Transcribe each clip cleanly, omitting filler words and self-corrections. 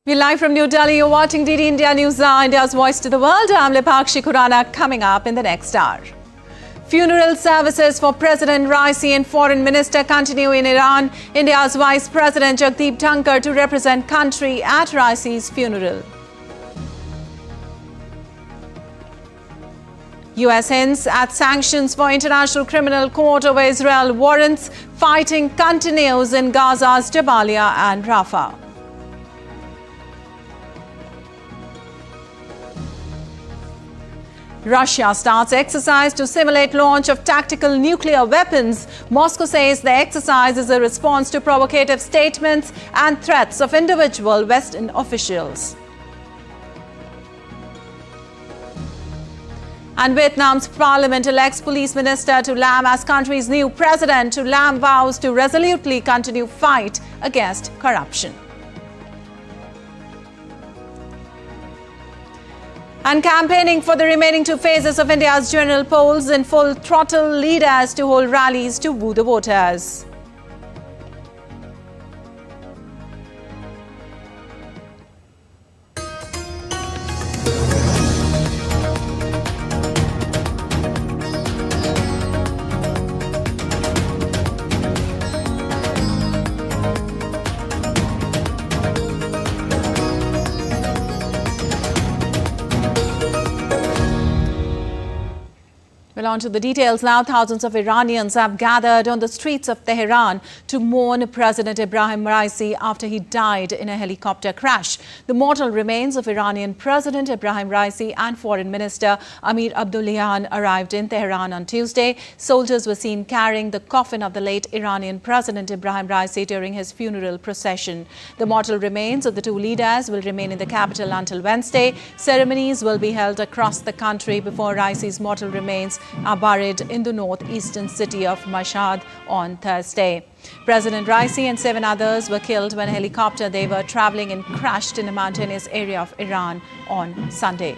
We're live from New Delhi. You're watching DD India News, India's voice to the world. I'm Lipakshi Khurana. Coming up in the next hour. Funeral services for President Raisi and Foreign Minister continue in Iran. India's Vice President Jagdeep Dhankar to represent country at Raisi's funeral. US hints at sanctions for International Criminal Court over Israel warrants. Fighting continues in Gaza's Jabalia and Rafah. Russia starts exercise to simulate launch of tactical nuclear weapons. Moscow says the exercise is a response to provocative statements and threats of individual Western officials. And Vietnam's parliament elects police minister Tu Lam as country's new president. Tu Lam vows to resolutely continue fight against corruption. And campaigning for the remaining two phases of India's general polls in full throttle, leaders to hold rallies to woo the voters. Well, on to the details now. Thousands of Iranians have gathered on the streets of Tehran to mourn President Ebrahim Raisi after he died in a helicopter crash. The mortal remains of Iranian President Ebrahim Raisi and Foreign Minister Amir Abdullahian arrived in Tehran on Tuesday. Soldiers were seen carrying the coffin of the late Iranian President Ebrahim Raisi during his funeral procession. The mortal remains of the two leaders will remain in the capital until Wednesday. Ceremonies will be held across the country before Raisi's mortal remains are buried in the northeastern city of Mashhad on Thursday. President Raisi and 7 others were killed when a helicopter they were traveling in crashed in a mountainous area of Iran on Sunday.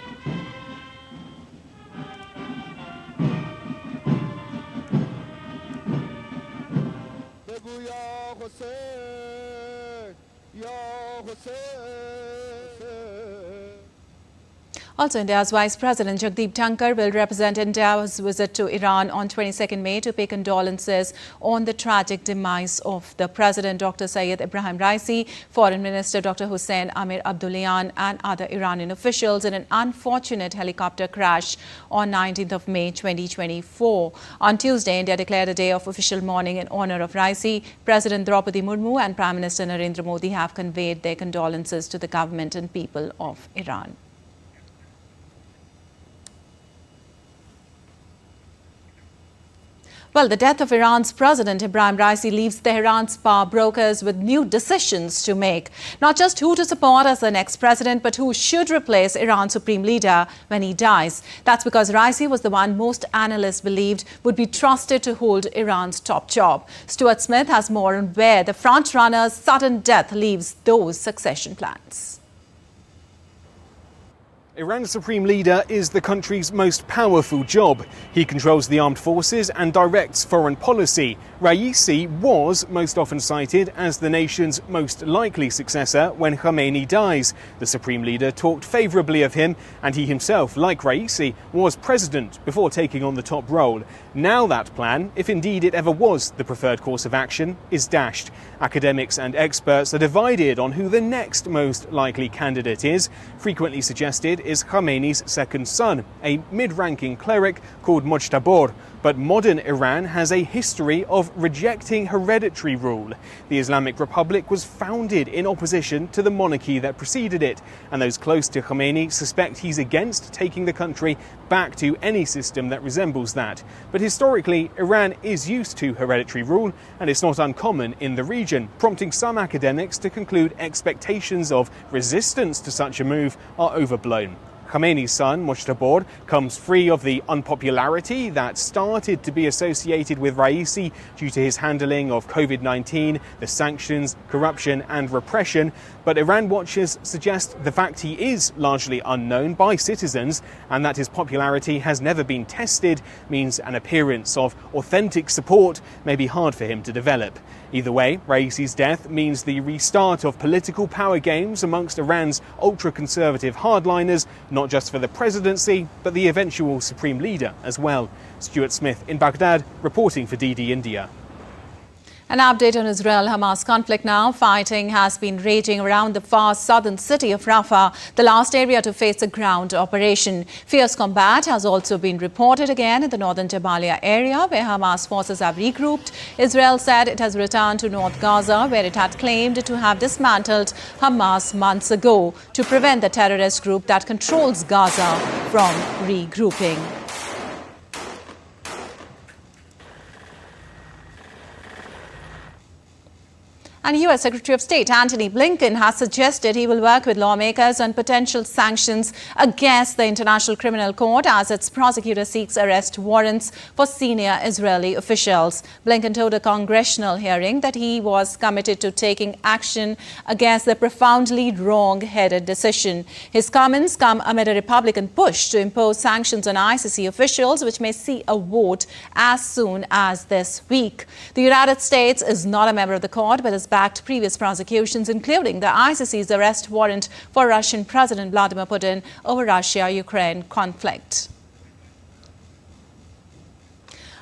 Also, India's Vice President Jagdeep Dhankar will represent India's visit to Iran on 22nd May to pay condolences on the tragic demise of the President Dr. Syed Ebrahim Raisi, Foreign Minister Dr. Hussein Amir Abdullahian and other Iranian officials in an unfortunate helicopter crash on 19th of May 2024. On Tuesday, India declared a day of official mourning in honor of Raisi. President Draupadi Murmu and Prime Minister Narendra Modi have conveyed their condolences to the government and people of Iran. Well, the death of Iran's President Ebrahim Raisi leaves Tehran's power brokers with new decisions to make. Not just who to support as the next president, but who should replace Iran's supreme leader when he dies. That's because Raisi was the one most analysts believed would be trusted to hold Iran's top job. Stuart Smith has more on where the front-runner's sudden death leaves those succession plans. Iran's supreme leader is the country's most powerful job. He controls the armed forces and directs foreign policy. Raisi was most often cited as the nation's most likely successor when Khamenei dies. The supreme leader talked favourably of him, and he himself, like Raisi, was president before taking on the top role. Now that plan, if indeed it ever was the preferred course of action, is dashed. Academics and experts are divided on who the next most likely candidate is. Frequently suggested is Khamenei's second son, a mid-ranking cleric called Mujtabor. But modern Iran has a history of rejecting hereditary rule. The Islamic Republic was founded in opposition to the monarchy that preceded it, and those close to Khamenei suspect he's against taking the country back to any system that resembles that. But historically, Iran is used to hereditary rule, and it's not uncommon in the region, prompting some academics to conclude expectations of resistance to such a move are overblown. Khamenei's son, Mujtaba, comes free of the unpopularity that started to be associated with Raisi due to his handling of COVID-19, the sanctions, corruption and repression. But Iran watchers suggest the fact he is largely unknown by citizens and that his popularity has never been tested means an appearance of authentic support may be hard for him to develop. Either way, Raisi's death means the restart of political power games amongst Iran's ultra-conservative hardliners, not just for the presidency, but the eventual supreme leader as well. Stuart Smith in Baghdad, reporting for DD India. An update on Israel-Hamas conflict now. Fighting has been raging around the far southern city of Rafah, the last area to face a ground operation. Fierce combat has also been reported again in the northern Jabalia area, where Hamas forces have regrouped. Israel said it has returned to North Gaza, where it had claimed to have dismantled Hamas months ago to prevent the terrorist group that controls Gaza from regrouping. And U.S. Secretary of State Antony Blinken has suggested he will work with lawmakers on potential sanctions against the International Criminal Court as its prosecutor seeks arrest warrants for senior Israeli officials. Blinken told a congressional hearing that he was committed to taking action against the profoundly wrong-headed decision. His comments come amid a Republican push to impose sanctions on ICC officials, which may see a vote as soon as this week. The United States is not a member of the court, but is backed previous prosecutions, including the ICC's arrest warrant for Russian President Vladimir Putin over Russia-Ukraine conflict.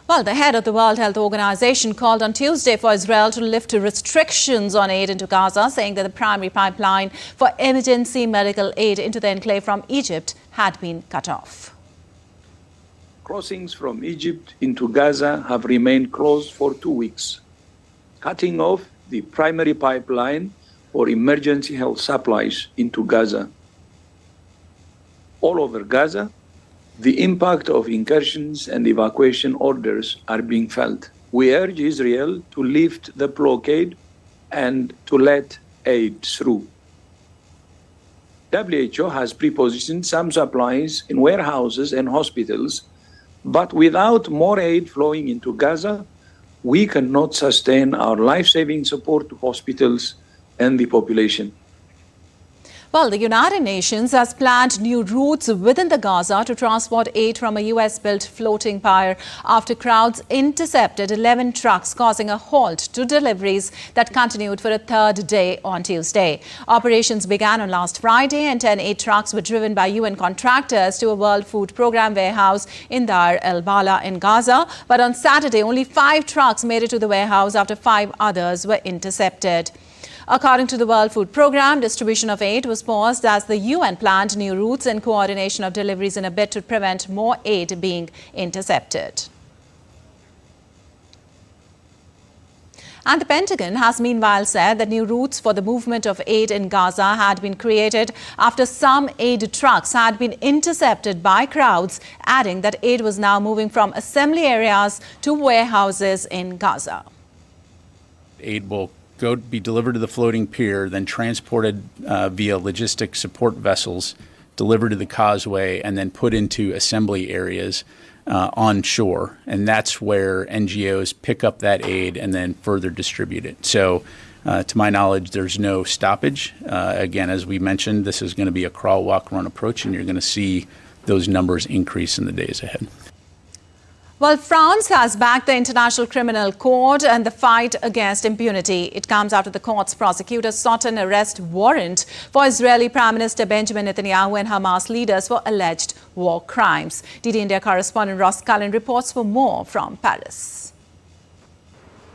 Well, the head of the World Health Organization called on Tuesday for Israel to lift restrictions on aid into Gaza, saying that the primary pipeline for emergency medical aid into the enclave from Egypt had been cut off. Crossings from Egypt into Gaza have remained closed for 2 weeks, cutting off the primary pipeline for emergency health supplies into Gaza. All over Gaza, the impact of incursions and evacuation orders are being felt. We urge Israel to lift the blockade and to let aid through. WHO has pre-positioned some supplies in warehouses and hospitals, but without more aid flowing into Gaza, we cannot sustain our life-saving support to hospitals and the population. Well, the United Nations has planned new routes within the Gaza to transport aid from a US-built floating pier after crowds intercepted 11 trucks, causing a halt to deliveries that continued for a third day on Tuesday. Operations began on last Friday, and 10 aid trucks were driven by UN contractors to a World Food Programme warehouse in Dar el-Bala in Gaza. But on Saturday, only 5 trucks made it to the warehouse after 5 others were intercepted. According to the World Food Programme, distribution of aid was paused as the UN planned new routes and coordination of deliveries in a bid to prevent more aid being intercepted. And the Pentagon has meanwhile said that new routes for the movement of aid in Gaza had been created after some aid trucks had been intercepted by crowds, adding that aid was now moving from assembly areas to warehouses in Gaza. Aid will be delivered to the floating pier, then transported via logistic support vessels, delivered to the causeway, and then put into assembly areas on shore. And that's where NGOs pick up that aid and then further distribute it. So to my knowledge, there's no stoppage. Again, as we mentioned, this is going to be a crawl, walk, run approach, and you're going to see those numbers increase in the days ahead. Well, France has backed the International Criminal Court and the fight against impunity. It comes after the court's prosecutors sought an arrest warrant for Israeli Prime Minister Benjamin Netanyahu and Hamas leaders for alleged war crimes. DD India correspondent Ross Cullen reports for more from Paris.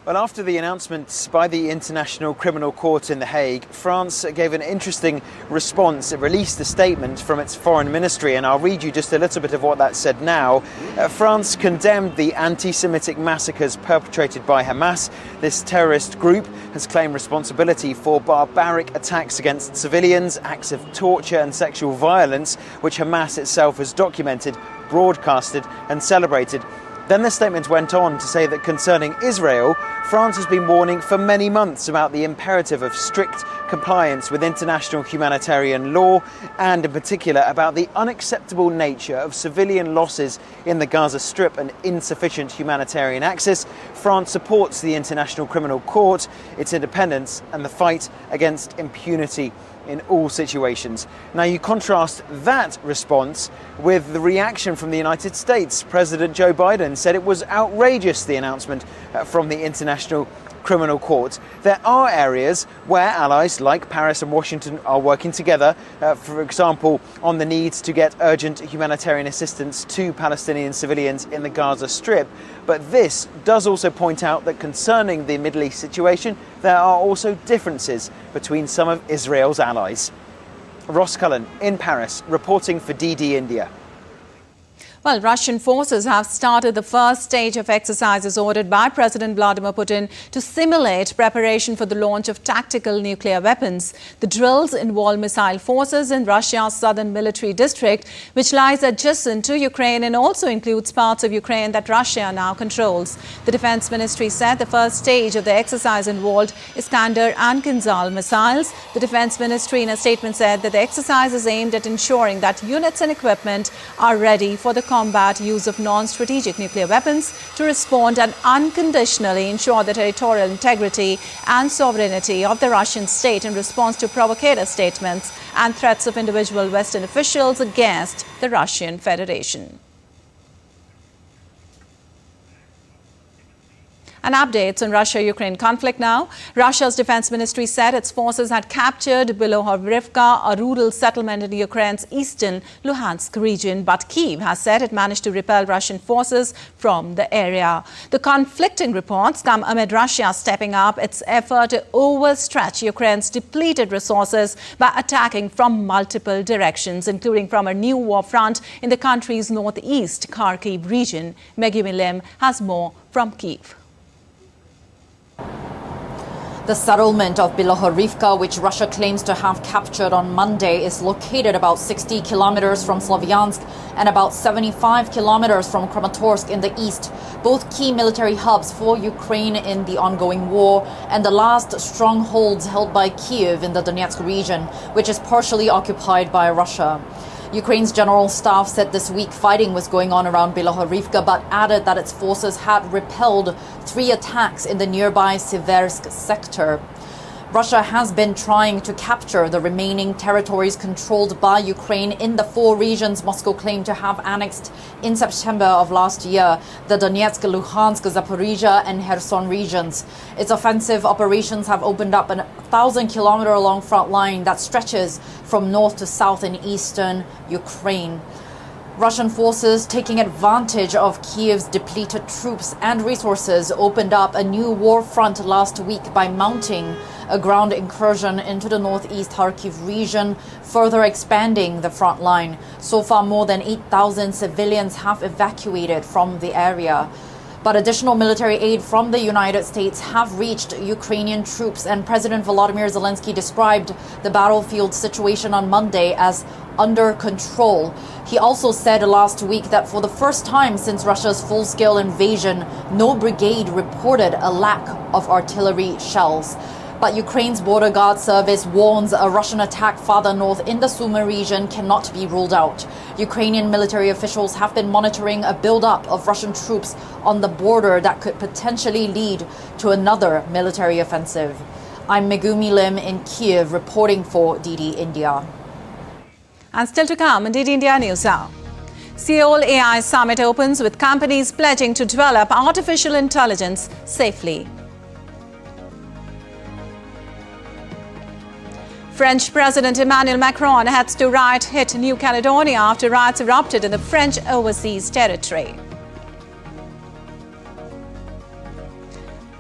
Well, after the announcements by the International Criminal Court in The Hague, France gave an interesting response. It released a statement from its foreign ministry, and I'll read you just a little bit of what that said now. France condemned the anti-Semitic massacres perpetrated by Hamas. This terrorist group has claimed responsibility for barbaric attacks against civilians, acts of torture and sexual violence, which Hamas itself has documented, broadcasted and celebrated. Then the statement went on to say that concerning Israel, France has been warning for many months about the imperative of strict compliance with international humanitarian law, and in particular about the unacceptable nature of civilian losses in the Gaza Strip and insufficient humanitarian access. France supports the International Criminal Court, its independence, and the fight against impunity in all situations. Now you contrast that response with the reaction from the United States. President Joe Biden said it was outrageous, the announcement from the International Criminal Court. There are areas where allies like Paris and Washington are working together, for example, on the need to get urgent humanitarian assistance to Palestinian civilians in the Gaza Strip. But this does also point out that concerning the Middle East situation, there are also differences between some of Israel's allies. Ross Cullen in Paris, reporting for DD India. Well, Russian forces have started the first stage of exercises ordered by President Vladimir Putin to simulate preparation for the launch of tactical nuclear weapons. The drills involve missile forces in Russia's southern military district, which lies adjacent to Ukraine and also includes parts of Ukraine that Russia now controls. The Defense Ministry said the first stage of the exercise involved Iskander and Kinzhal missiles. The Defense Ministry in a statement said that the exercise is aimed at ensuring that units and equipment are ready for the combat use of non-strategic nuclear weapons to respond and unconditionally ensure the territorial integrity and sovereignty of the Russian state in response to provocateur statements and threats of individual Western officials against the Russian Federation. And updates on Russia-Ukraine conflict now. Russia's defense ministry said its forces had captured Bilohorivka, a rural settlement in Ukraine's eastern Luhansk region, but Kyiv has said it managed to repel Russian forces from the area. The conflicting reports come amid Russia stepping up its effort to overstretch Ukraine's depleted resources by attacking from multiple directions, including from a new war front in the country's northeast Kharkiv region. Megumi Lim has more from Kyiv. The settlement of Bilohorivka, which Russia claims to have captured on Monday, is located about 60 kilometers from Slavyansk and about 75 kilometers from Kramatorsk in the east, both key military hubs for Ukraine in the ongoing war and the last strongholds held by Kyiv in the Donetsk region, which is partially occupied by Russia. Ukraine's general staff said this week fighting was going on around Bilohorivka, but added that its forces had repelled 3 attacks in the nearby Siversk sector. Russia has been trying to capture the remaining territories controlled by Ukraine in the 4 regions Moscow claimed to have annexed in September of last year, the Donetsk, Luhansk, Zaporizhia and Kherson regions. Its offensive operations have opened up a 1,000-kilometer long front line that stretches from north to south in eastern Ukraine. Russian forces, taking advantage of Kyiv's depleted troops and resources, opened up a new war front last week by mounting a ground incursion into the northeast Kharkiv region, further expanding the front line. So far, more than 8,000 civilians have evacuated from the area. But additional military aid from the United States have reached Ukrainian troops, and President Volodymyr Zelensky described the battlefield situation on Monday as under control. He also said last week that for the first time since Russia's full-scale invasion, no brigade reported a lack of artillery shells. But Ukraine's border guard service warns a Russian attack farther north in the Sumy region cannot be ruled out. Ukrainian military officials have been monitoring a buildup of Russian troops on the border that could potentially lead to another military offensive. I'm Megumi Lim in Kyiv, reporting for DD India. And still to come in DD India News Now. Seoul AI Summit opens with companies pledging to develop artificial intelligence safely. French President Emmanuel Macron heads to riot-hit New Caledonia after riots erupted in the French overseas territory.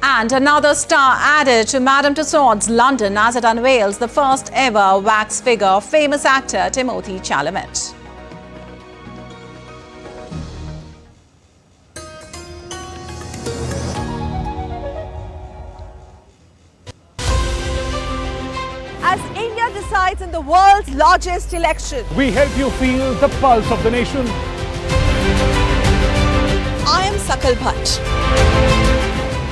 And another star added to Madame Tussauds London as it unveils the first ever wax figure of famous actor Timothy Chalamet. As India decides in the world's largest election, we help you feel the pulse of the nation. I am Sakal Bhatt.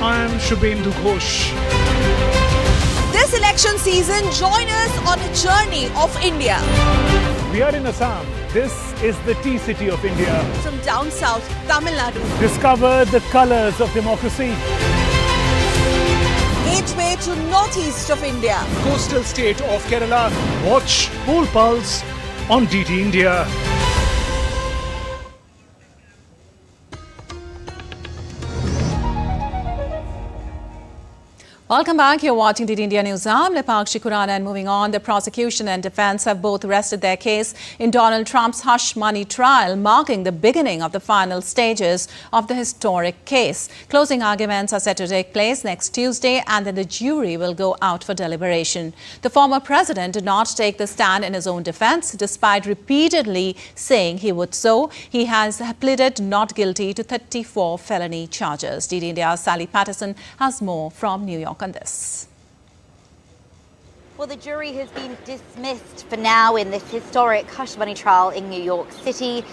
I am Shubhendu Ghosh. This election season, join us on a journey of India. We are in Assam. This is the tea city of India. From down south, Tamil Nadu. Discover the colours of democracy. Gateway to northeast of India. Coastal state of Kerala. Watch Poll Pulse on DT India. Welcome back. You're watching DT India News. I'm Lepakshi Khurana, and moving on, the prosecution and defense have both rested their case in Donald Trump's hush money trial, marking the beginning of the final stages of the historic case. Closing arguments are set to take place next Tuesday, and then the jury will go out for deliberation. The former president did not take the stand in his own defense, despite repeatedly saying he would so. He has pleaded not guilty to 34 felony charges. DT India's Sally Patterson has more from New York on this. Well, the jury has been dismissed for now in this historic hush money trial in New York City.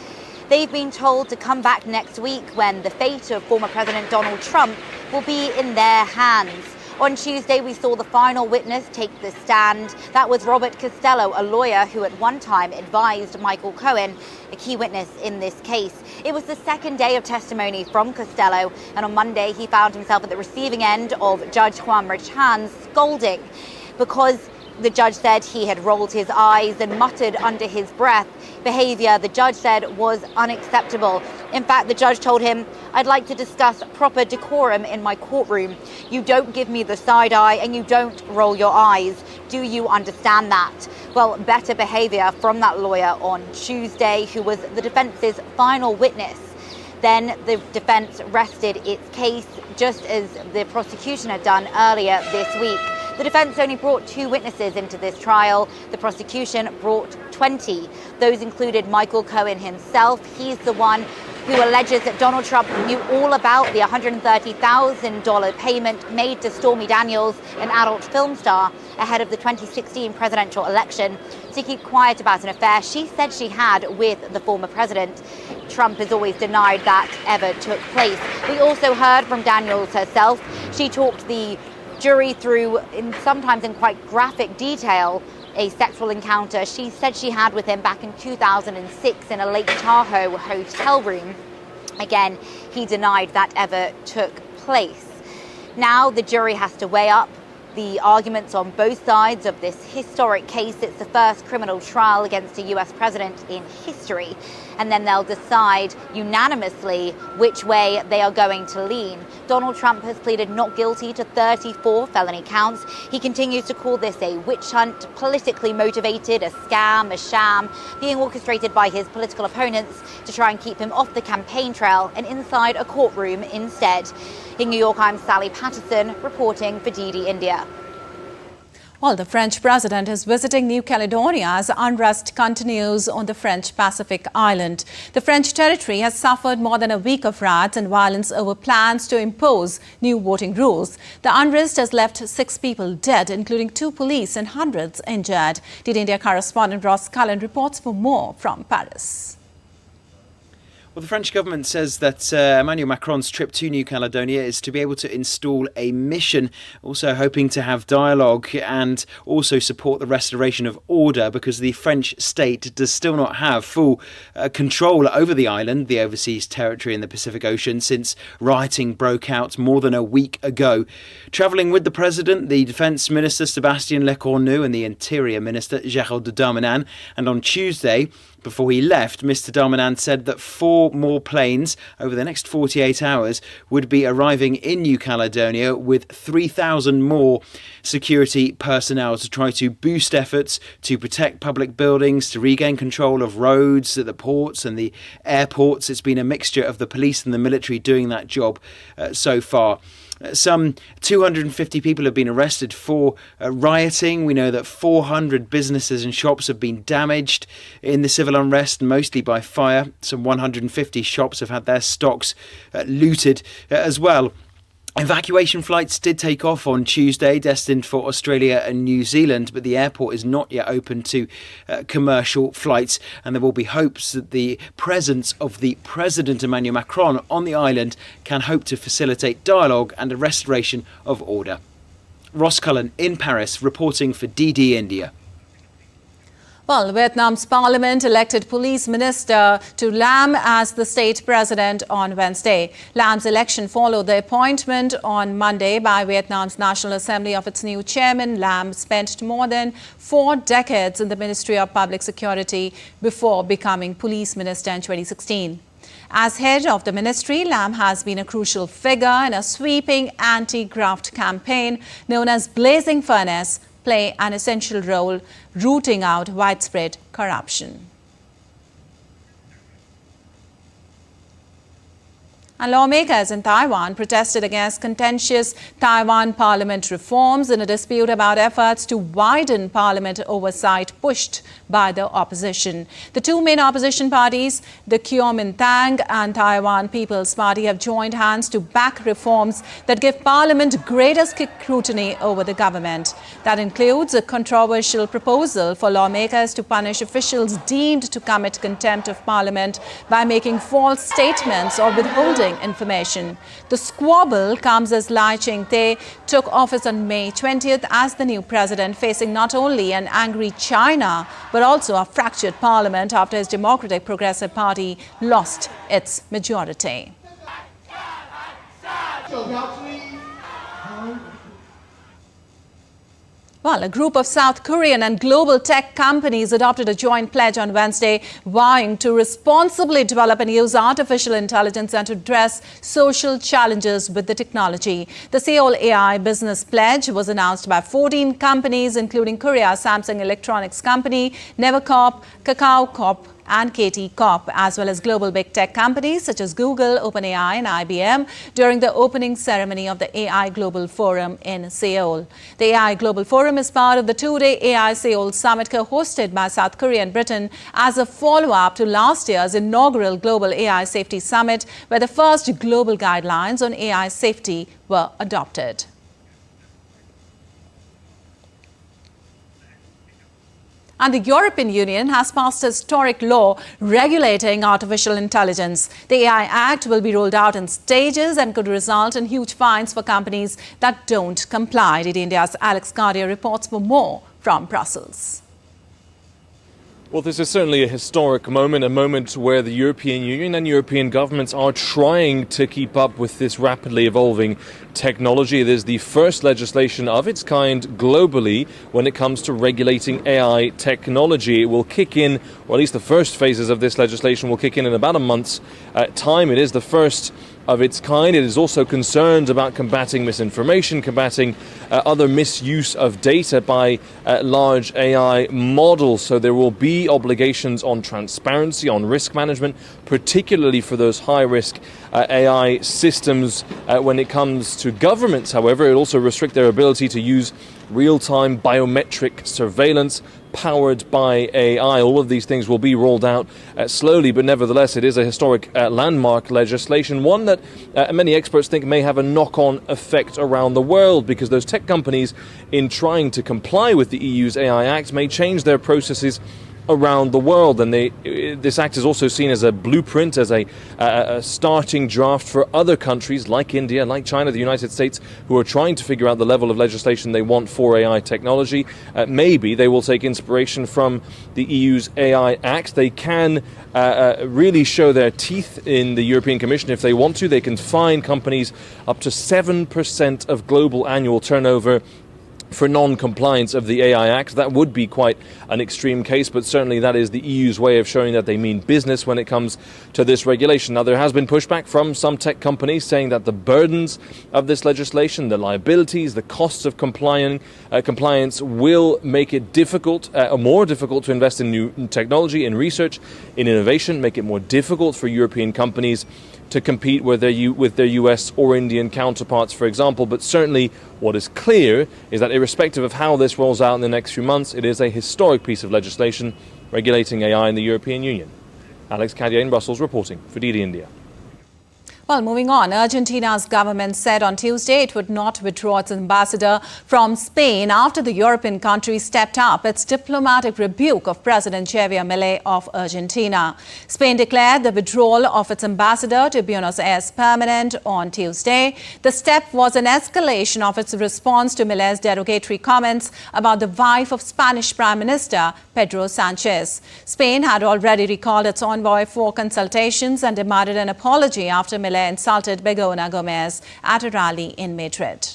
They've been told to come back next week when the fate of former President Donald Trump will be in their hands. On Tuesday, we saw the final witness take the stand. That was Robert Costello, a lawyer who at one time advised Michael Cohen, a key witness in this case. It was the second day of testimony from Costello, and on Monday he found himself at the receiving end of Judge Juan Merchan's scolding because the judge said he had rolled his eyes and muttered under his breath. Behavior, the judge said, was unacceptable. In fact, the judge told him, "I'd like to discuss proper decorum in my courtroom. You don't give me the side eye and you don't roll your eyes. Do you understand that?" Well, better behavior from that lawyer on Tuesday, who was the defense's final witness. Then the defense rested its case, just as the prosecution had done earlier this week. The defense only brought 2 witnesses into this trial. The prosecution brought 20. Those included Michael Cohen himself. He's the one who alleges that Donald Trump knew all about the $130,000 payment made to Stormy Daniels, an adult film star, ahead of the 2016 presidential election to keep quiet about an affair she said she had with the former president. Trump has always denied that ever took place. We also heard from Daniels herself. She talked the jury through, sometimes in quite graphic detail, a sexual encounter she said she had with him back in 2006 in a Lake Tahoe hotel room. Again, he denied that ever took place. Now the jury has to weigh up the arguments on both sides of this historic case. It's the first criminal trial against a US president in history. And then they'll decide unanimously which way they are going to lean. Donald Trump has pleaded not guilty to 34 felony counts. He continues to call this a witch hunt, politically motivated, a scam, a sham, being orchestrated by his political opponents to try and keep him off the campaign trail and inside a courtroom instead. In New York, I'm Sally Patterson, reporting for DD India. Well, the French president is visiting New Caledonia as unrest continues on the French Pacific island. The French territory has suffered more than a week of riots and violence over plans to impose new voting rules. The unrest has left 6 people dead, including 2 police, and hundreds injured. DT India correspondent Ross Cullen reports for more from Paris. Well, the French government says that Emmanuel Macron's trip to New Caledonia is to be able to install a mission, also hoping to have dialogue and also support the restoration of order, because the French state does still not have full control over the island, the overseas territory in the Pacific Ocean, since rioting broke out more than a week ago. Travelling with the president, the Defence Minister Sébastien Lecornu and the Interior Minister Gérald Darmanin. And on Tuesday, before he left, Mr. Darmanin said that 4 more planes over the next 48 hours would be arriving in New Caledonia with 3,000 more security personnel to try to boost efforts to protect public buildings, to regain control of roads at the ports and the airports. It's been a mixture of the police and the military doing that job so far. Some 250 people have been arrested for rioting. We know that 400 businesses and shops have been damaged in the civil unrest, mostly by fire. Some 150 shops have had their stocks looted as well. Evacuation flights did take off on Tuesday, destined for Australia and New Zealand, but the airport is not yet open to commercial flights, and there will be hopes that the presence of the President Emmanuel Macron on the island can hope to facilitate dialogue and a restoration of order. Ross Cullen in Paris, reporting for DD India. Well, Vietnam's parliament elected police minister Tu Lam as the state president on Wednesday. Lam's election followed the appointment on Monday by Vietnam's National Assembly of its new chairman. Lam spent more than 4 decades in the Ministry of Public Security before becoming police minister in 2016. As head of the ministry, Lam has been a crucial figure in a sweeping anti-graft campaign known as Blazing Furnace, play an essential role rooting out widespread corruption. And lawmakers in Taiwan protested against contentious Taiwan parliament reforms in a dispute about efforts to widen parliament oversight pushed by the opposition. The two main opposition parties, the Kuomintang and Taiwan People's Party, have joined hands to back reforms that give parliament greater scrutiny over the government. That includes a controversial proposal for lawmakers to punish officials deemed to commit contempt of parliament by making false statements or withholding information. The squabble comes as Lai Ching-te took office on May 20th as the new president, facing not only an angry China but also a fractured parliament after his Democratic Progressive Party lost its majority. Well, a group of South Korean and global tech companies adopted a joint pledge on Wednesday vowing to responsibly develop and use artificial intelligence and to address social challenges with the technology. The Seoul AI Business Pledge was announced by 14 companies, including Korea's Samsung Electronics Company, Nevercorp, Kakao Corp, and KT Corp, as well as global big tech companies such as Google, OpenAI and IBM during the opening ceremony of the AI Global Forum in Seoul. The AI Global Forum is part of the 2-day AI Seoul Summit hosted by South Korea and Britain as a follow-up to last year's inaugural Global AI Safety Summit, where the first global guidelines on AI safety were adopted. And the European Union has passed a historic law regulating artificial intelligence. The AI Act will be rolled out in stages and could result in huge fines for companies that don't comply. DD India's Alex Gardia reports for more from Brussels. Well, this is certainly a historic moment, a moment where the European Union and European governments are trying to keep up with this rapidly evolving technology. It is the first legislation of its kind globally when it comes to regulating AI technology. It will kick in, or at least the first phases of this legislation will kick in about a month's time. It is the first of its kind. It is also concerned about combating misinformation, combating other misuse of data by large AI models. So there will be obligations on transparency, on risk management, particularly for those high-risk AI systems. When it comes to governments, however, it will also restrict their ability to use real-time biometric surveillance powered by AI. All of these things will be rolled out slowly, but nevertheless it is a historic landmark legislation, one that many experts think may have a knock-on effect around the world, because those tech companies, in trying to comply with the EU's AI Act, may change their processes around the world. And this act is also seen as a blueprint, as a starting draft for other countries like India, like China, the United States, who are trying to figure out the level of legislation they want for AI technology. Maybe they will take inspiration from the EU's AI Act. They can really show their teeth in the European Commission if they want to. They can fine companies up to 7% of global annual turnover for non-compliance of the AI Act. That would be quite an extreme case, but certainly that is the EU's way of showing that they mean business when it comes to this regulation. Now, there has been pushback from some tech companies saying that the burdens of this legislation, the liabilities, the costs of compliance will make it difficult, more difficult to invest in new technology, in research, in innovation, make it more difficult for European companies to compete with their US or Indian counterparts, for example. But certainly what is clear is that irrespective of how this rolls out in the next few months, it is a historic piece of legislation regulating AI in the European Union. Alex Cadier in Brussels reporting for DD India. Well, moving on, Argentina's government said on Tuesday it would not withdraw its ambassador from Spain after the European country stepped up its diplomatic rebuke of President Javier Milei of Argentina. Spain declared the withdrawal of its ambassador to Buenos Aires permanent on Tuesday. The step was an escalation of its response to Milei's derogatory comments about the wife of Spanish Prime Minister Pedro Sanchez. Spain had already recalled its envoy for consultations and demanded an apology after Milei insulted Begona Gomez at a rally in Madrid.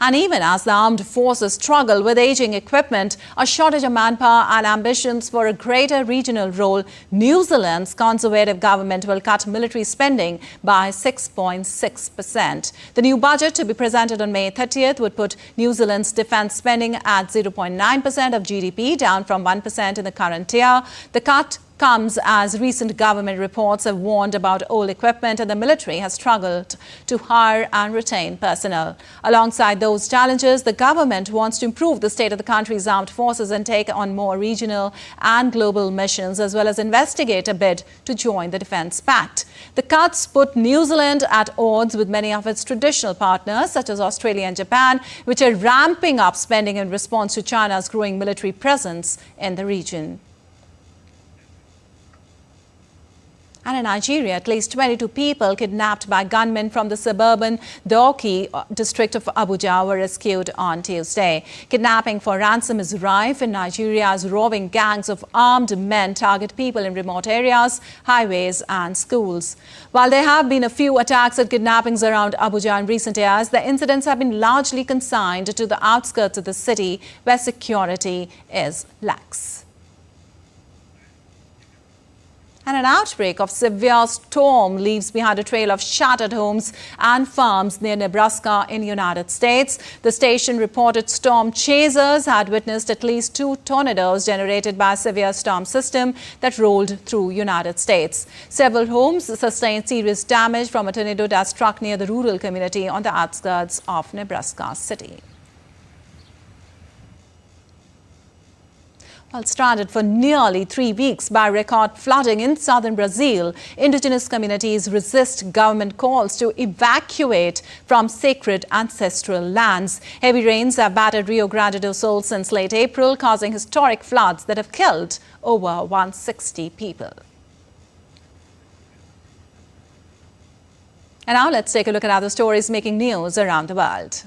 And even as the armed forces struggle with aging equipment, a shortage of manpower and ambitions for a greater regional role, New Zealand's Conservative government will cut military spending by 6.6%. The new budget to be presented on May 30th would put New Zealand's defence spending at 0.9% of GDP, down from 1% in the current year. The cut comes as recent government reports have warned about old equipment and the military has struggled to hire and retain personnel. Alongside those challenges, the government wants to improve the state of the country's armed forces and take on more regional and global missions, as well as investigate a bid to join the Defence Pact. The cuts put New Zealand at odds with many of its traditional partners, such as Australia and Japan, which are ramping up spending in response to China's growing military presence in the region. And in Nigeria, at least 22 people kidnapped by gunmen from the suburban Doordarshan district of Abuja were rescued on Tuesday. Kidnapping for ransom is rife in Nigeria as roving gangs of armed men target people in remote areas, highways and schools. While there have been a few attacks and kidnappings around Abuja in recent years, the incidents have been largely consigned to the outskirts of the city where security is lax. And an outbreak of severe storm leaves behind a trail of shattered homes and farms near Nebraska in the United States. The station reported storm chasers had witnessed at least 2 tornadoes generated by a severe storm system that rolled through the United States. Several homes sustained serious damage from a tornado that struck near the rural community on the outskirts of Nebraska City. Well, stranded for nearly 3 weeks by record flooding in southern Brazil, indigenous communities resist government calls to evacuate from sacred ancestral lands. Heavy rains have battered Rio Grande do Sul since late April, causing historic floods that have killed over 160 people. And now let's take a look at other stories making news around the world.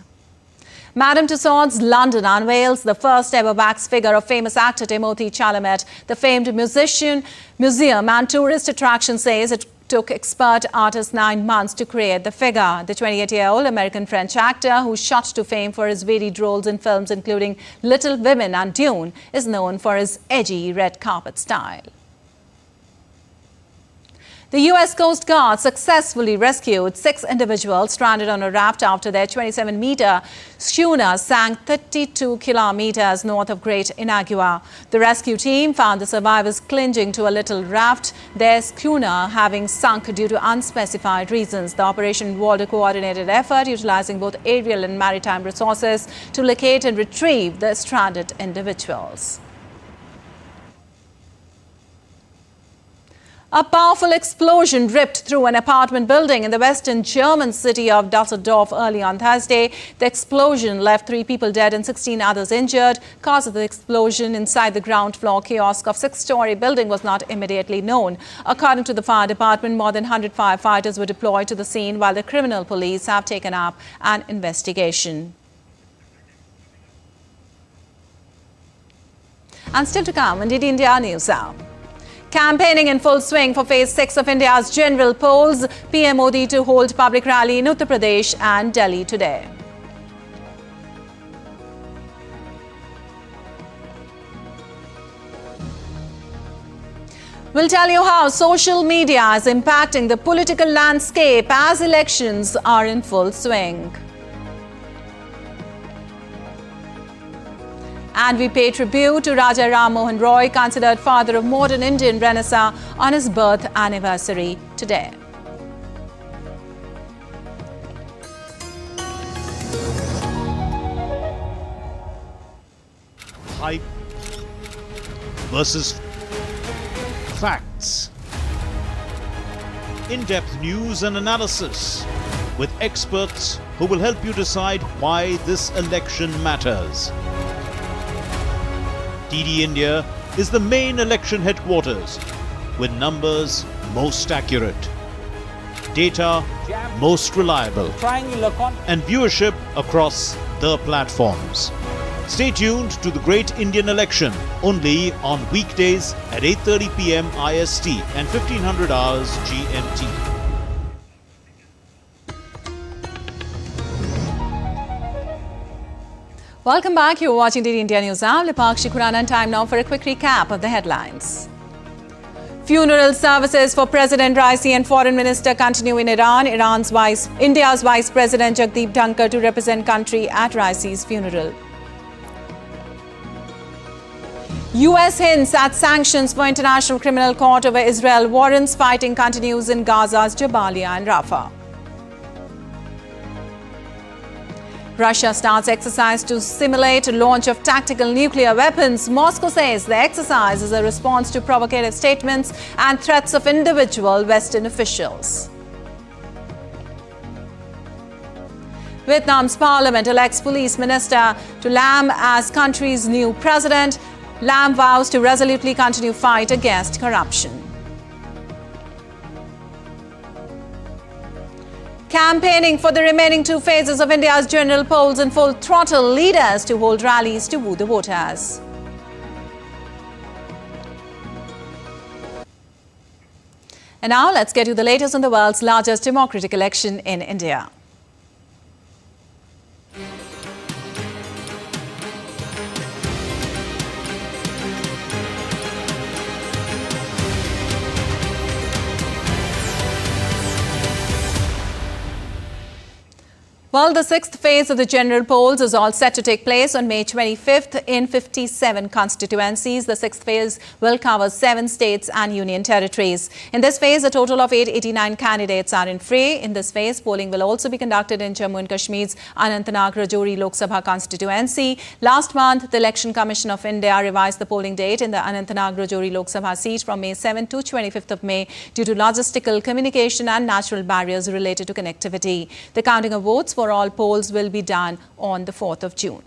Madame Tussauds London unveils the first ever wax figure of famous actor Timothée Chalamet. The famed museum and tourist attraction says it took expert artists 9 months to create the figure. The 28-year-old American-French actor, who shot to fame for his varied roles in films including Little Women and Dune, is known for his edgy red carpet style. The U.S. Coast Guard successfully rescued 6 individuals stranded on a raft after their 27-meter schooner sank 32 kilometers north of Great Inagua. The rescue team found the survivors clinging to a little raft, their schooner having sunk due to unspecified reasons. The operation involved a coordinated effort utilizing both aerial and maritime resources to locate and retrieve the stranded individuals. A powerful explosion ripped through an apartment building in the western German city of Düsseldorf early on Thursday. The explosion left 3 people dead and 16 others injured. Cause of the explosion inside the ground floor kiosk of 6-story building was not immediately known. According to the fire department, more than 100 firefighters were deployed to the scene, while the criminal police have taken up an investigation. And still to come, indeed India News Hour. Campaigning in full swing for phase 6 of India's general polls. PM Modi to hold public rally in Uttar Pradesh and Delhi today. We'll tell you how social media is impacting the political landscape as elections are in full swing. And we pay tribute to Raja Ram Mohan Roy, considered father of modern Indian Renaissance, on his birth anniversary today. Hype versus facts. in-depth news and analysis with experts who will help you decide why this election matters. DD India is the main election headquarters with numbers most accurate, data most reliable, and viewership across the platforms. Stay tuned to the Great Indian Election only on weekdays at 8:30 p.m. IST and 1500 hours GMT. Welcome back. You're watching DD India News. I'm Lipakshi Khurana. Time now for a quick recap of the headlines. Funeral services for President Raisi and Foreign Minister continue in Iran. India's Vice President Jagdeep Dhankar to represent country at Raisi's funeral. US hints at sanctions for International Criminal Court over Israel. Warrants fighting continues in Gaza's Jabalia and Rafah. Russia starts exercise to simulate launch of tactical nuclear weapons. Moscow says the exercise is a response to provocative statements and threats of individual Western officials. Vietnam's parliament elects police minister to Lam as country's new president. Lam vows to resolutely continue fight against corruption. Campaigning for the remaining two phases of India's general polls in full throttle. Leaders to hold rallies to woo the voters. And now let's get you the latest on the world's largest democratic election in India. Well, the sixth phase of the general polls is all set to take place on May 25th in 57 constituencies. The sixth phase will cover 7 states and union territories. In this phase, a total of 889 candidates are in fray. In this phase, polling will also be conducted in Jammu and Kashmir's Anantnag-Rajouri Lok Sabha constituency. Last month, the Election Commission of India revised the polling date in the Anantnag-Rajouri Lok Sabha seat from May 7 to 25th of May due to logistical, communication and natural barriers related to connectivity. The counting of votes for all polls will be done on the 4th of June.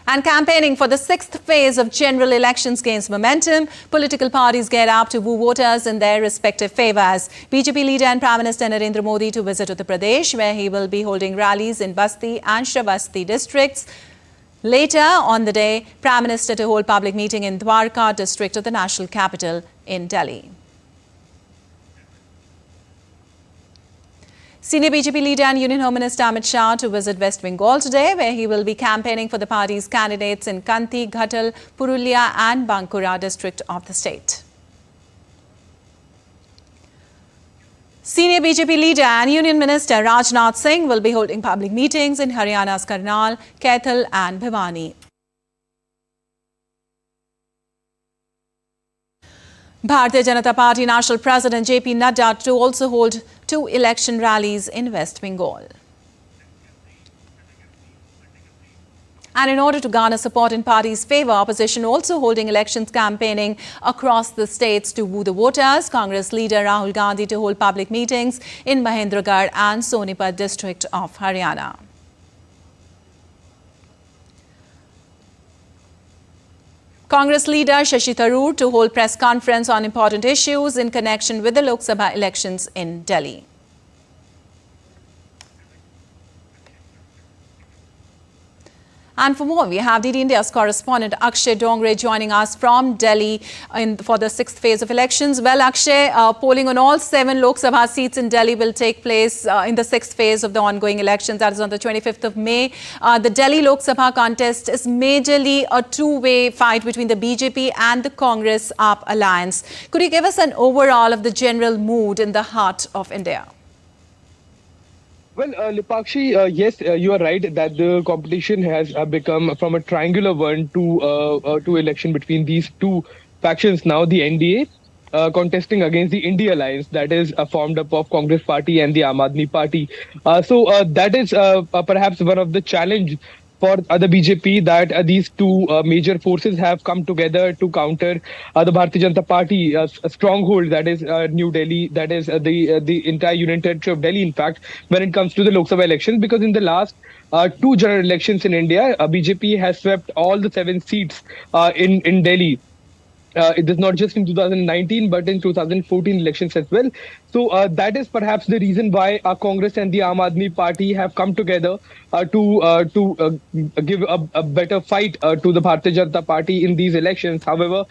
And campaigning for the sixth phase of general elections gains momentum. Political parties get up to woo voters in their respective favours. BJP leader and Prime Minister Narendra Modi to visit Uttar Pradesh, where he will be holding rallies in Basti and Shravasti districts. Later on the day, Prime Minister to hold public meeting in Dwarka district of the national capital in Delhi. Senior BJP leader and Union Home Minister Amit Shah to visit West Bengal today, where he will be campaigning for the party's candidates in Kanti, Ghatal, Purulia and Bankura district of the state. Senior BJP leader and Union Minister Rajnath Singh will be holding public meetings in Haryana's Karnal, Kaithal and Bhiwani. Bharatiya Janata Party National President JP Nadda to also hold 2 election rallies in West Bengal. And in order to garner support in party's favour, opposition also holding elections campaigning across the states to woo the voters. Congress leader Rahul Gandhi to hold public meetings in Mahendragarh and Sonipat district of Haryana. Congress leader Shashi Tharoor to hold press conference on important issues in connection with the Lok Sabha elections in Delhi. And for more, we have DD India's correspondent Akshay Dongre joining us from Delhi for the sixth phase of elections. Well, Akshay, polling on all 7 Lok Sabha seats in Delhi will take place in the sixth phase of the ongoing elections. That is on the 25th of May. The Delhi Lok Sabha contest is majorly a two-way fight between the BJP and the Congress AAP alliance. Could you give us an overall of the general mood in the heart of India? Well, Lipakshi, yes, you are right that the competition has become from a triangular one to election between these two factions. Now the NDA contesting against the India Alliance, that is formed up of Congress Party and the Aam Aadmi Party. So that is perhaps one of the challenge for the BJP that these two major forces have come together to counter the Bharatiya Janata Party, a stronghold that is New Delhi, that is the entire union territory of Delhi, in fact, when it comes to the Lok Sabha elections. Because in the last two general elections in India, BJP has swept all the 7 seats in Delhi. It is not just in 2019, but in 2014 elections as well. So that is perhaps the reason why Congress and the Aam Aadmi Party have come together to give a better fight to the Bharatiya Janata Party in these elections. However,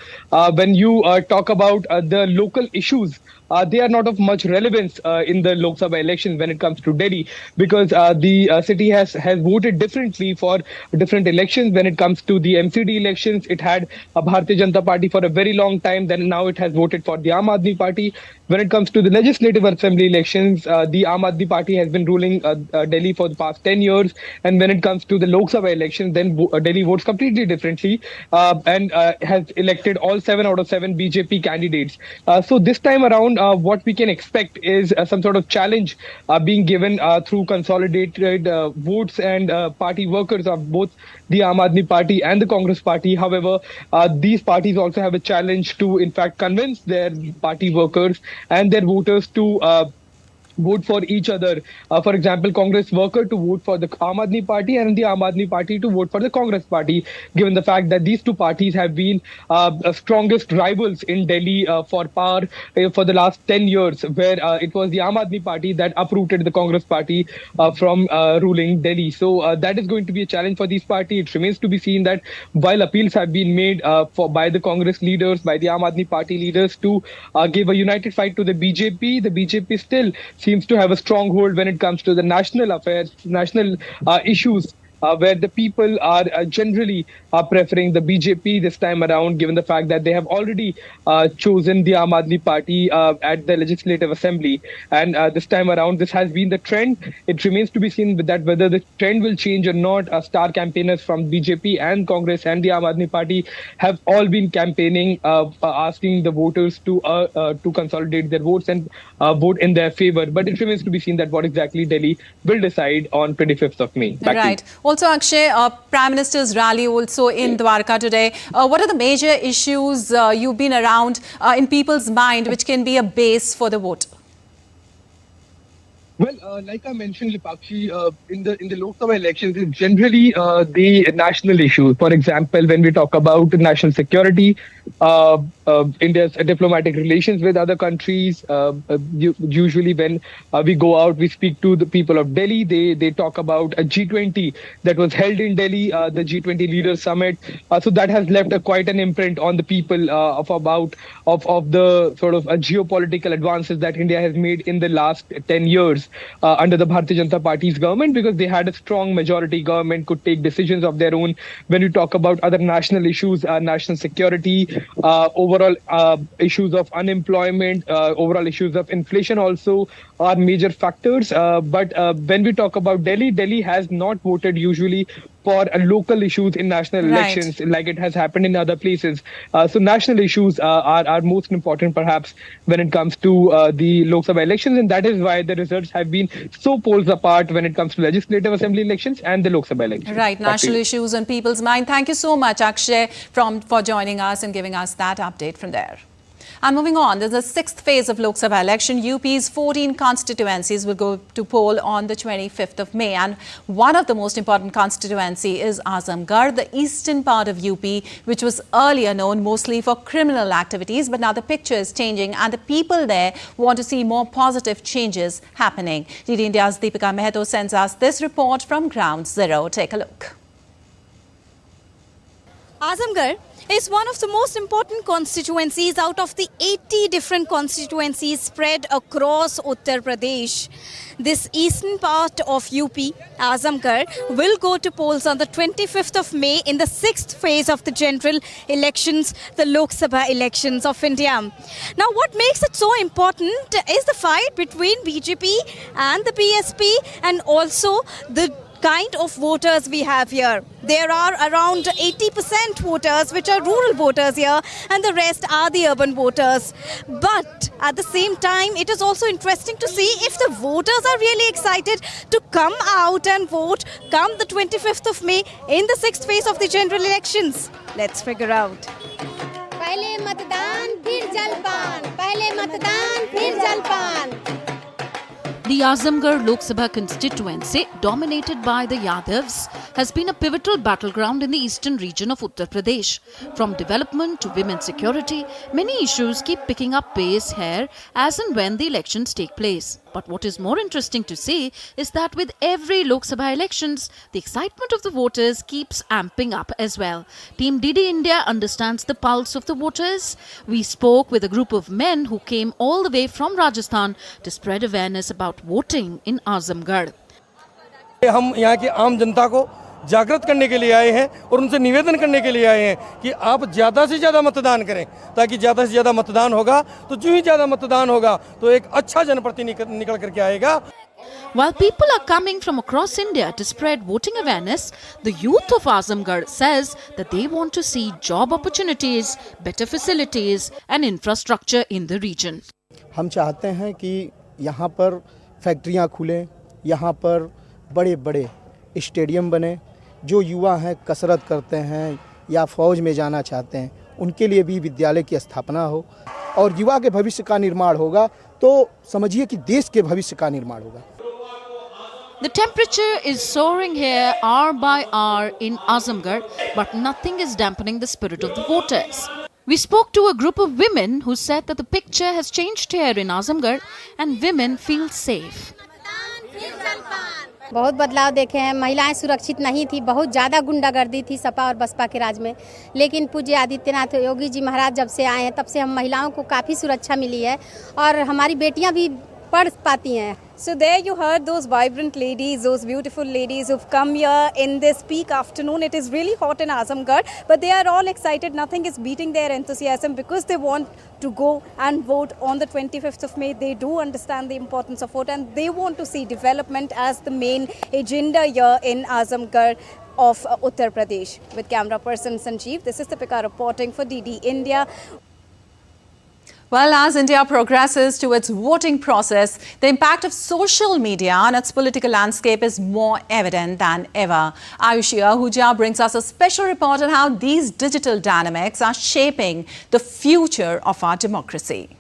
when you talk about the local issues, they are not of much relevance in the Lok Sabha elections when it comes to Delhi, because the city has voted differently for different elections. When it comes to the MCD elections, it had a Bharatiya Janata Party for a very long time. Then now it has voted for the Aam Aadmi Party. When it comes to the Legislative Assembly elections, the Aam Aadmi Party has been ruling Delhi for the past 10 years. And when it comes to the Lok Sabha elections, then Delhi votes completely differently and has elected all 7 out of 7 BJP candidates. So this time around, what we can expect is some sort of challenge being given through consolidated votes and party workers of both the Aam Aadmi Party and the Congress Party. However, these parties also have a challenge to, in fact, convince their party workers and their voters to vote for each other. For example, Congress worker to vote for the Aam Aadmi Party and the Aam Aadmi Party to vote for the Congress Party, given the fact that these two parties have been strongest rivals in Delhi for power for the last 10 years, where it was the Aam Aadmi Party that uprooted the Congress Party from ruling Delhi. So that is going to be a challenge for these parties. It remains to be seen that while appeals have been made by the Congress leaders, by the Aam Aadmi Party leaders to give a united fight to the BJP still seems to have a stronghold when it comes to the national affairs, national issues, where the people are generally preferring the BJP this time around, given the fact that they have already chosen the Aam Aadmi Party at the Legislative Assembly. And this time around, this has been the trend. It remains to be seen that whether the trend will change or not. Star campaigners from BJP and Congress and the Aam Aadmi Party have all been campaigning, asking the voters to consolidate their votes and vote in their favor. But it remains to be seen that what exactly Delhi will decide on 25th of May. Right. Also, Akshay, Prime Minister's rally also in Dwarka today. What are the major issues you've been around in people's mind which can be a base for the vote? Well, like I mentioned, Lipakshi, in the Lok Sabha elections, it's generally the national issues. For example, when we talk about national security, India's diplomatic relations with other countries, usually when we go out, we speak to the people of Delhi. They talk about a G20 that was held in Delhi, the G20 Leaders Summit. So that has left quite an imprint on the people of the sort of geopolitical advances that India has made in the last 10 years. Under the Bharatiya Janata Party's government, because they had a strong majority government, could take decisions of their own. When you talk about other national issues, national security, overall issues of unemployment, overall issues of inflation also are major factors. But when we talk about Delhi has not voted usually for local issues in national elections, like it has happened in other places. So national issues are most important, perhaps, when it comes to the Lok Sabha elections. And that is why the results have been so poles apart when it comes to Legislative Assembly elections and the Lok Sabha elections. Right, national issues on people's mind. Thank you so much, Akshay, for joining us and giving us that update from there. And moving on, there's a 6th phase of Lok Sabha election. UP's 14 constituencies will go to poll on the 25th of May. And one of the most important constituency is Azamgarh, the eastern part of UP, which was earlier known mostly for criminal activities. But now the picture is changing and the people there want to see more positive changes happening. DD India's Deepika Meheto sends us this report from Ground Zero. Take a look. Azamgarh is one of the most important constituencies out of the 80 different constituencies spread across Uttar Pradesh. This eastern part of UP, Azamgarh, will go to polls on the 25th of May in the 6th phase of the general elections, the Lok Sabha elections of India. Now, what makes it so important is the fight between BJP and the BSP, and also the kind of voters we have here. There are around 80% voters which are rural voters here, and the rest are the urban voters. But at the same time, it is also interesting to see if the voters are really excited to come out and vote come the 25th of May in the 6th phase of the general elections. Let's figure out. पहले मतदान फिर जलपान पहले मतदान फिर जलपान The Azamgarh Lok Sabha constituency, dominated by the Yadavs, has been a pivotal battleground in the eastern region of Uttar Pradesh. From development to women's security, many issues keep picking up pace here as and when the elections take place. But what is more interesting to see is that with every Lok Sabha elections, the excitement of the voters keeps amping up as well. Team DD India understands the pulse of the voters. We spoke with a group of men who came all the way from Rajasthan to spread awareness about voting in Azamgarh. हम यहाँ की आम जनता को जागृत करने के लिए आए हैं और उनसे निवेदन करने के लिए आए हैं कि आप ज़्यादा से ज़्यादा मतदान करें, ताकि ज़्यादा से ज़्यादा मतदान होगा तो जो ही ज़्यादा मतदान होगा तो एक अच्छा जनप्रतिनिधि निकल करके आएगा. While people are coming from across India to spread voting awareness, the youth of Azamgarh says that they want to see job opportunities, better facilities and infrastructure in the region. हम चाहते हैं कि यहाँ पर फैक्ट्रियाँ खुलें, यहाँ पर बड़े-बड़े स्टेडियम बने. जो युवा हैं कसरत करते हैं या फौज में जाना चाहते हैं, उनके लिए भी विद्यालय की स्थापना हो और युवा के भविष्य का निर्माण होगा तो समझिए कि देश के भविष्य का निर्माण होगा. The temperature is soaring here hour by hour in Azamgarh, but nothing is dampening the spirit of the voters. We spoke to a group of women who said that the picture has changed here in Azamgarh and women feel safe. बहुत बदलाव देखे हैं. महिलाएं सुरक्षित नहीं थी, बहुत ज़्यादा गुंडागर्दी थी सपा और बसपा के राज में. लेकिन पूज्य आदित्यनाथ योगी जी महाराज जब से आए हैं तब से हम महिलाओं को काफ़ी सुरक्षा मिली है और हमारी बेटियां भी पढ़ पाती हैं. So there you heard those vibrant ladies, those beautiful ladies who've come here in this peak afternoon. It is really hot in Azamgarh, but they are all excited. Nothing is beating their enthusiasm because they want to go and vote on the 25th of May. They do understand the importance of vote and they want to see development as the main agenda here in Azamgarh of Uttar Pradesh. With camera person Sanjeev, this is Deepika reporting for DD India. Well, as India progresses to its voting process, the impact of social media on its political landscape is more evident than ever. Ayushi Ahuja brings us a special report on how these digital dynamics are shaping the future of our democracy.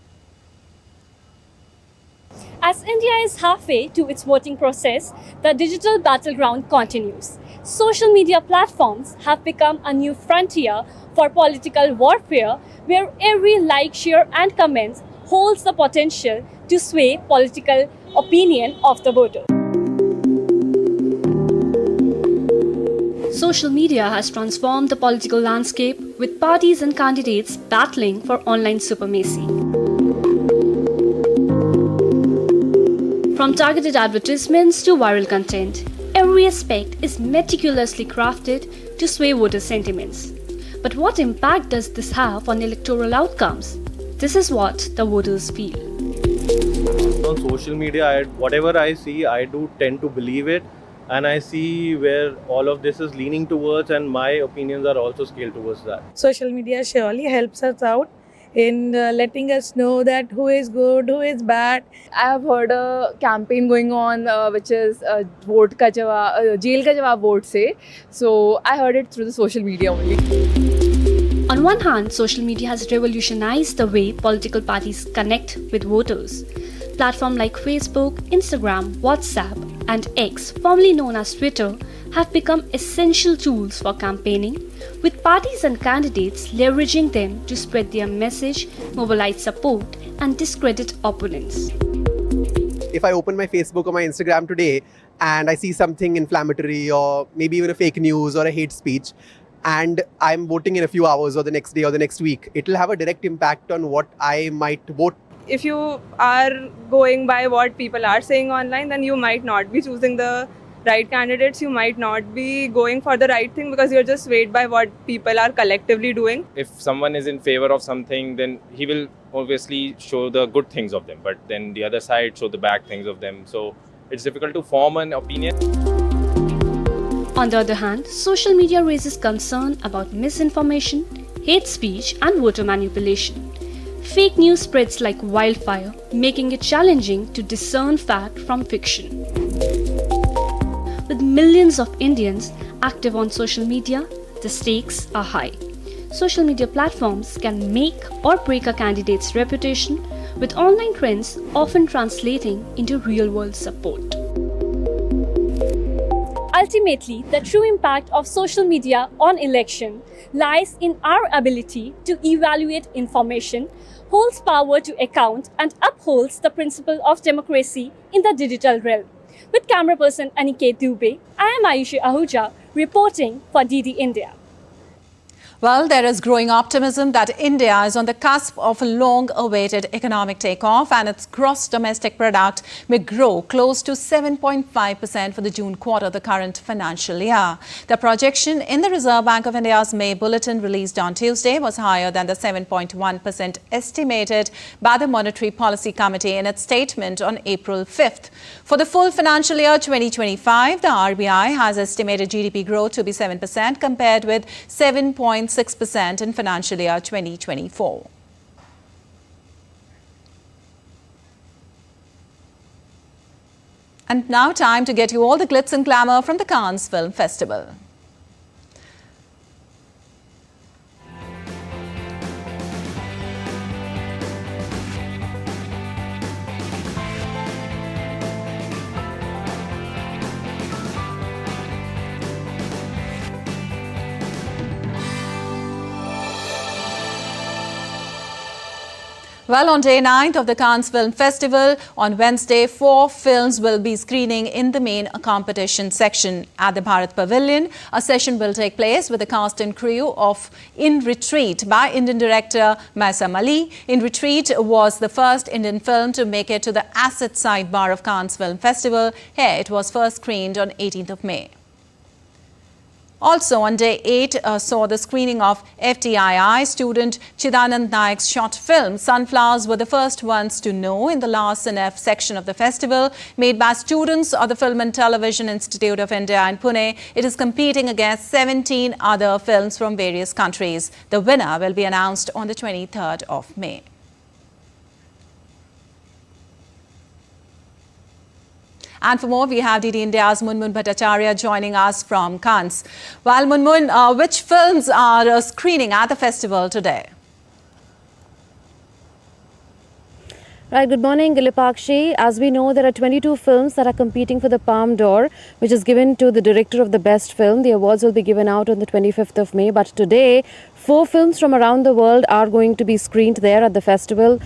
As India is halfway to its voting process, the digital battleground continues. Social media platforms have become a new frontier for political warfare, where every like, share and comments holds the potential to sway political opinion of the voter. Social media has transformed the political landscape, with parties and candidates battling for online supremacy. From targeted advertisements to viral content, every aspect is meticulously crafted to sway voter sentiments. But what impact does this have on electoral outcomes? This is what the voters feel. On social media, whatever I see, I do tend to believe it, and I see where all of this is leaning towards, and my opinions are also scaled towards that. Social media surely helps us out in letting us know that who is good, who is bad. I have heard a campaign going on which is vote ka jawab, jail ka jawab vote se. So I heard it through the social media only. On one hand, social media has revolutionized the way political parties connect with voters. Platforms like Facebook, Instagram, WhatsApp, and X, formerly known as Twitter, have become essential tools for campaigning, with parties and candidates leveraging them to spread their message, mobilize support, and discredit opponents. If I open my Facebook or my Instagram today and I see something inflammatory or maybe even a fake news or a hate speech, and I'm voting in a few hours or the next day or the next week, it will have a direct impact on what I might vote. If you are going by what people are saying online, then you might not be choosing the right candidates. You might not be going for the right thing because you're just swayed by what people are collectively doing. If someone is in favor of something, then he will obviously show the good things of them, but then the other side show the bad things of them. So it's difficult to form an opinion. On the other hand, social media raises concern about misinformation, hate speech, and voter manipulation. Fake news spreads like wildfire, making it challenging to discern fact from fiction. With millions of Indians active on social media, the stakes are high. Social media platforms can make or break a candidate's reputation, with online trends often translating into real-world support. Ultimately, the true impact of social media on election lies in our ability to evaluate information, holds power to account, and upholds the principle of democracy in the digital realm. With camera person Aniket Dubey, I am Ayushi Ahuja reporting for DD India. Well, there is growing optimism that India is on the cusp of a long-awaited economic takeoff and its gross domestic product may grow close to 7.5% for the June quarter of the current financial year. The projection in the Reserve Bank of India's May bulletin released on Tuesday was higher than the 7.1% estimated by the Monetary Policy Committee in its statement on April 5th. For the full financial year 2025, the RBI has estimated GDP growth to be 7% compared with 7.6% in financial year 2024. And now time to get you all the glitz and glamour from the Cannes Film Festival. Well, on day 9th of the Cannes Film Festival, on Wednesday, 4 films will be screening in the main competition section. At the Bharat Pavilion, a session will take place with the cast and crew of In Retreat by Indian director Maisam Ali. In Retreat was the first Indian film to make it to the Asset sidebar of Cannes Film Festival. Here, it was first screened on 18th of May. Also on day 8 saw the screening of FTII student Chidanand Naik's short film Sunflowers were the first ones to know in the last and F section of the festival. Made by students of the Film and Television Institute of India in Pune, it is competing against 17 other films from various countries. The winner will be announced on the 23rd of May. And for more, we have DD India's Munmun Bhattacharya joining us from Cannes. Well, Munmun, which films are screening at the festival today? Right, good morning, Lipakshi. As we know, there are 22 films that are competing for the Palme d'Or, which is given to the director of the best film. The awards will be given out on the 25th of May. But today, 4 films from around the world are going to be screened there at the festival.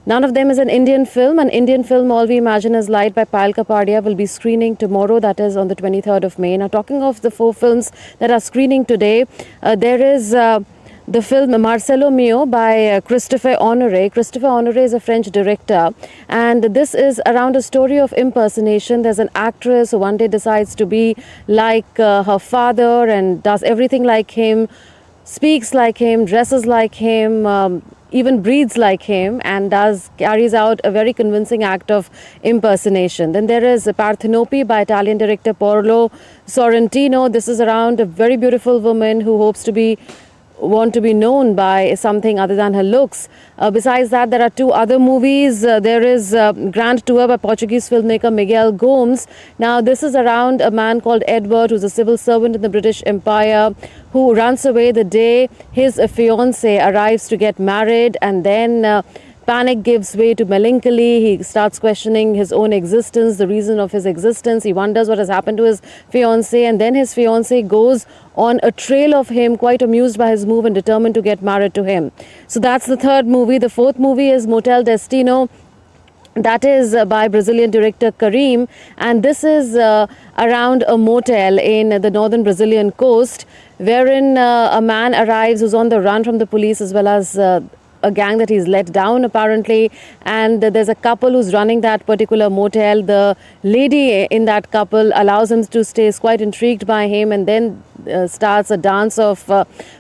None of them is an Indian film. An Indian film, All We Imagine Is Light by Payal Kapadia, will be screening tomorrow, that is on the 23rd of May. Now, talking of the 4 films that are screening today, there is the film Marcelo Mio by Christopher Honoré. Christopher Honoré is a French director, and this is around a story of impersonation. There's an actress who one day decides to be like her father and does everything like him, speaks like him, dresses like him, even breathes like him, and carries out a very convincing act of impersonation. Then there is Parthenope by Italian director Paolo Sorrentino. This is around a very beautiful woman who hopes to want to be known by something other than her looks. Besides that, there are 2 other movies. There is Grand Tour by Portuguese filmmaker Miguel Gomes. Now, this is around a man called Edward, who's a civil servant in the British Empire, who runs away the day his fiancée arrives to get married, and then panic gives way to melancholy. He starts questioning his own existence, the reason of his existence. He wonders what has happened to his fiancée, and then his fiancée goes on a trail of him, quite amused by his move and determined to get married to him. So that's the 3rd movie. The 4th movie is Motel Destino. That is by Brazilian director Karim, and this is around a motel in the northern Brazilian coast, wherein a man arrives who's on the run from the police, as well as a gang that he's let down apparently, and there's a couple who's running that particular motel. The lady in that couple allows him to stay, is quite intrigued by him, and then starts a dance of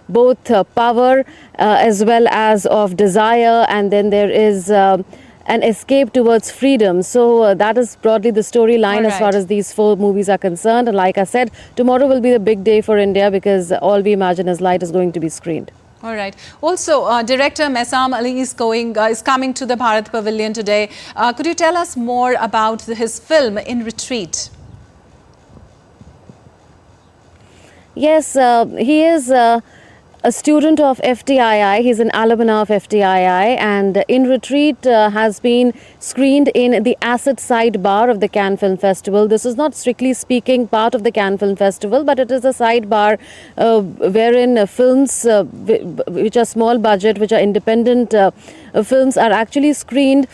both power as well as of desire. And then there is an escape towards freedom. So that is broadly the storyline as far as these 4 movies are concerned. And like I said, tomorrow will be the big day for India because All We Imagine Is Light is going to be screened. All right. Also, director Mesam Ali is coming to the Bharat Pavilion today. Could you tell us more about his film In Retreat? Yes, he is a student of FTII. He's an alumna of FTII, and In Retreat has been screened in the Acid sidebar of the Cannes Film Festival. This is not strictly speaking part of the Cannes Film Festival, but it is a sidebar wherein films which are small budget, which are independent films are actually screened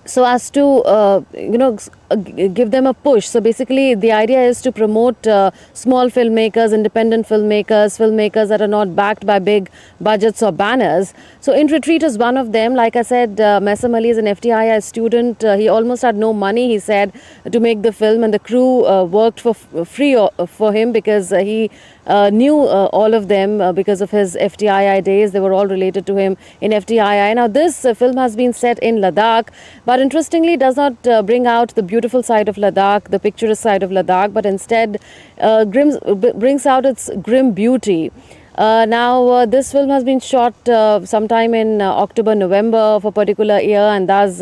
so as to give them a push. So basically the idea is to promote small filmmakers, independent filmmakers that are not backed by big budgets or banners. So In Retreat is one of them. Like I said, Mesam Ali is an FTII student. He almost had no money, he said, to make the film, and the crew worked for free for him because he knew all of them because of his FTII days. They were all related to him in FTII. Now this film has been set in Ladakh, but interestingly does not bring out the beautiful side of Ladakh, the picturesque side of Ladakh, but instead brings out its grim beauty. Now this film has been shot sometime in October, November of a particular year, and thus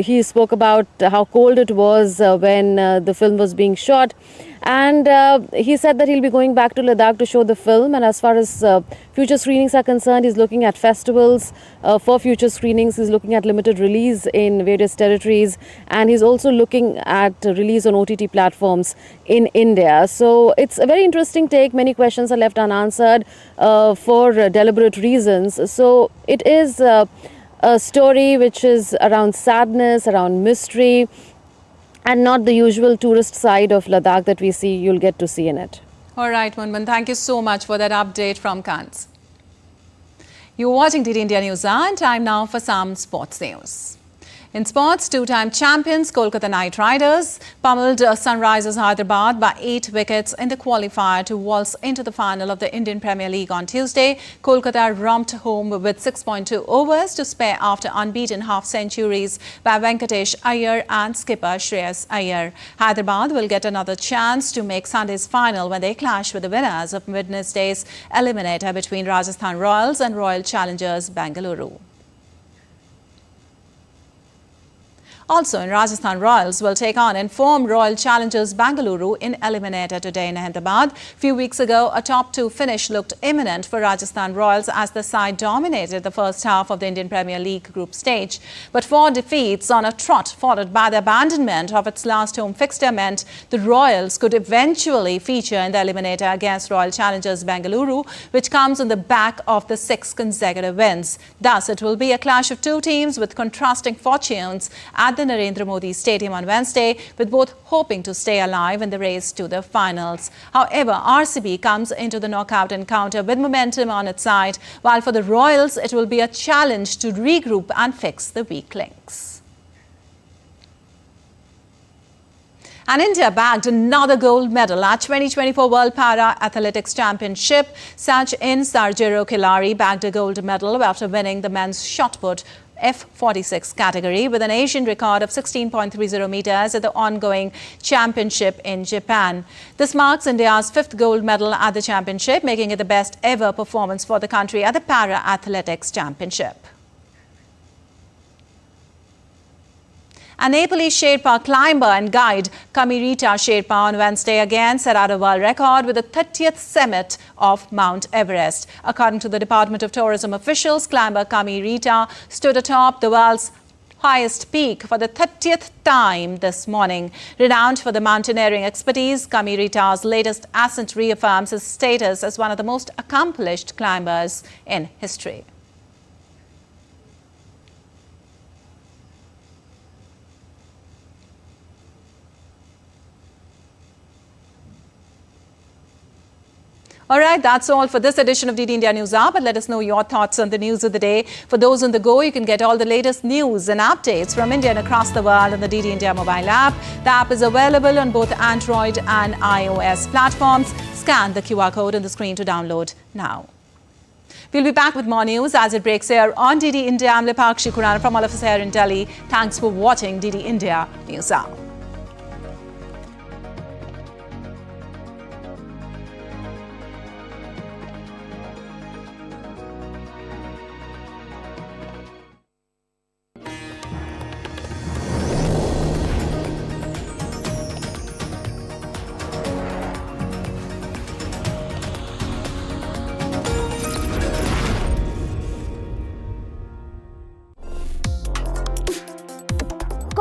he spoke about how cold it was when the film was being shot. And he said that he'll be going back to Ladakh to show the film, and as far as future screenings are concerned, he's looking at festivals for future screenings. He's looking at limited release in various territories, and he's also looking at release on OTT platforms in India. So it's a very interesting take. Many questions are left unanswered for deliberate reasons. So it is a story which is around sadness, around mystery, and not the usual tourist side of Ladakh that we see, you'll get to see in it. All right, Munban, thank you so much for that update from Cannes. You're watching DD India News and time now for some sports news. In sports, 2-time champions Kolkata Knight Riders pummeled Sunrisers Hyderabad by 8 wickets in the qualifier to waltz into the final of the Indian Premier League on Tuesday. Kolkata romped home with 6.2 overs to spare after unbeaten half-centuries by Venkatesh Iyer and skipper Shreyas Iyer. Hyderabad will get another chance to make Sunday's final when they clash with the winners of Wednesday's eliminator between Rajasthan Royals and Royal Challengers Bengaluru. Also in Rajasthan, Royals will take on informed Royal Challengers Bengaluru in eliminator today in Ahmedabad. Few weeks ago, a top 2 finish looked imminent for Rajasthan Royals as the side dominated the first half of the Indian Premier League group stage. But 4 defeats on a trot followed by the abandonment of its last home fixture meant the Royals could eventually feature in the eliminator against Royal Challengers Bengaluru, which comes on the back of the 6 consecutive wins. Thus, it will be a clash of 2 teams with contrasting fortunes at the Narendra Modi Stadium on Wednesday, with both hoping to stay alive in the race to the finals. However, RCB comes into the knockout encounter with momentum on its side, while for the Royals it will be a challenge to regroup and fix the weak links. And India bagged another gold medal at 2024 World Para Athletics Championship. Sachin Sarjero Khilari bagged a gold medal after winning the men's shot put F46 category with an Asian record of 16.30 meters at the ongoing championship in Japan. This marks India's 5th gold medal at the championship, making it the best ever performance for the country at the Para Athletics Championship. A Nepali Sherpa climber and guide Kamirita Sherpa on Wednesday again set out a world record with the 30th summit of Mount Everest. According to the Department of Tourism officials, climber Kamirita stood atop the world's highest peak for the 30th time this morning. Renowned for the mountaineering expertise, Kamirita's latest ascent reaffirms his status as one of the most accomplished climbers in history. All right, that's all for this edition of DD India News Hour, but let us know your thoughts on the news of the day. For those on the go, you can get all the latest news and updates from India and across the world on the DD India mobile app. The app is available on both Android and iOS platforms. Scan the QR code on the screen to download now. We'll be back with more news as it breaks here on DD India. I'm Lipakshi Kurana from all of us here in Delhi. Thanks for watching DD India News Hour.